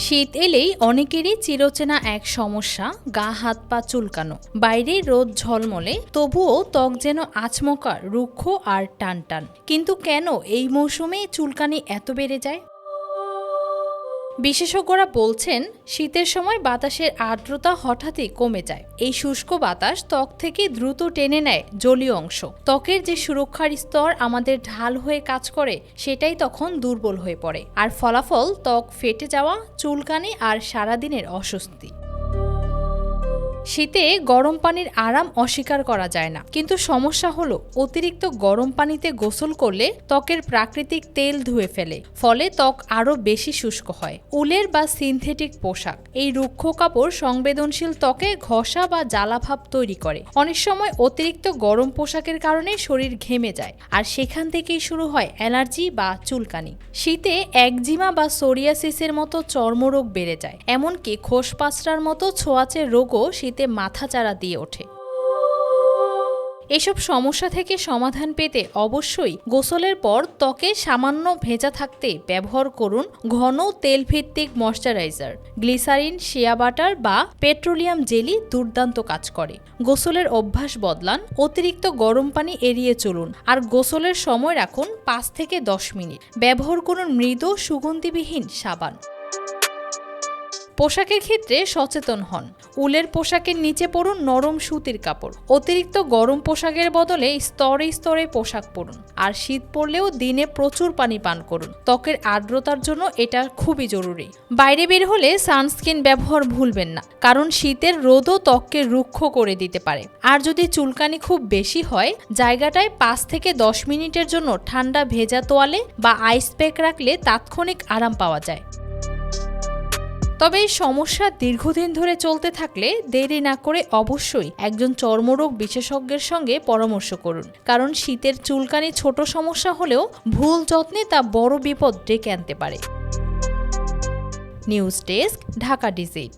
শীত এলেই অনেকেরই চিরচেনা এক সমস্যা, গা হাত পা চুলকানো। বাইরে রোদ ঝলমলে, তবুও ত্বক যেন আচমকা রুক্ষ আর টানটান। কিন্তু কেন এই মৌসুমে চুলকানি এত বেড়ে যায়? বিশেষজ্ঞরা বলছেন, শীতের সময় বাতাসের আর্দ্রতা হঠাৎই কমে যায়। এই শুষ্ক বাতাস ত্বক থেকে দ্রুত টেনে নেয় জলীয় অংশ। ত্বকের যে সুরক্ষার স্তর আমাদের ঢাল হয়ে কাজ করে, সেটাই তখন দুর্বল হয়ে পড়ে। আর ফলাফল ত্বক ফেটে যাওয়া, চুলকানি আর সারাদিনের অস্বস্তি। শীতে গরম পানির আরাম অস্বীকার করা যায় না, কিন্তু সমস্যা হলো অতিরিক্ত গরম পানিতে গোসল করলে ত্বকের প্রাকৃতিক তেল ধুয়ে ফেলে, ফলে ত্বক আরও বেশি শুষ্ক হয়। উলের বা সিনথেটিক পোশাক, এই রুক্ষ কাপড় সংবেদনশীল ত্বকে ঘষা বা জ্বালাভাব তৈরি করে। অনেক সময় অতিরিক্ত গরম পোশাকের কারণে শরীর ঘেমে যায়, আর সেখান থেকেই শুরু হয় অ্যালার্জি বা চুলকানি। শীতে একজিমা বা সোরিয়াসিসের মতো চর্মরোগ বেড়ে যায়, এমনকি খোসপাঁচড়ার মতো ছোঁয়াচে রোগও শীতে মাথাচাড়া দিয়ে ওঠে। এসব সমস্যা থেকে সমাধান পেতে অবশ্যই গোসলের পর ত্বকে সামান্য ভেজা থাকতে ব্যবহার করুন ঘন তেলভিত্তিক ময়শ্চারাইজার। গ্লিসারিন, শিয়া বাটার বা পেট্রোলিয়াম জেলি দুর্দান্ত কাজ করে। গোসলের অভ্যাস বদলান, অতিরিক্ত গরম পানি এড়িয়ে চলুন, আর গোসলের সময় রাখুন 5 থেকে 10 মিনিট। ব্যবহার করুন মৃদু সুগন্ধিবিহীন সাবান। পোশাকের ক্ষেত্রে সচেতন হন। উলের পোশাকের নিচে পরুন নরম সুতির কাপড়। অতিরিক্ত গরম পোশাকের বদলে স্তরে স্তরে পোশাক পরুন। আর শীত পড়লেও দিনে প্রচুর পানি পান করুন। ত্বকের আর্দ্রতার জন্য এটা খুবই জরুরি। বাইরে বের হলে সানস্ক্রিন ব্যবহার ভুলবেন না, কারণ শীতের রোদও ত্বককে রুক্ষ করে দিতে পারে। আর যদি চুলকানি খুব বেশি হয়, জায়গাটায় 5 থেকে 10 মিনিটের জন্য ঠান্ডা ভেজা তোয়ালে বা আইস প্যাক রাখলে তাৎক্ষণিক আরাম পাওয়া যায়। তবে এই সমস্যা দীর্ঘদিন ধরে চলতে থাকলে দেরি না করে অবশ্যই একজন চর্মরোগ বিশেষজ্ঞের সঙ্গে পরামর্শ করুন, কারণ শীতের চুলকানি ছোট সমস্যা হলেও ভুল যত্নে তা বড় বিপদ ডেকে আনতে পারে। News desk, Dhaka digit.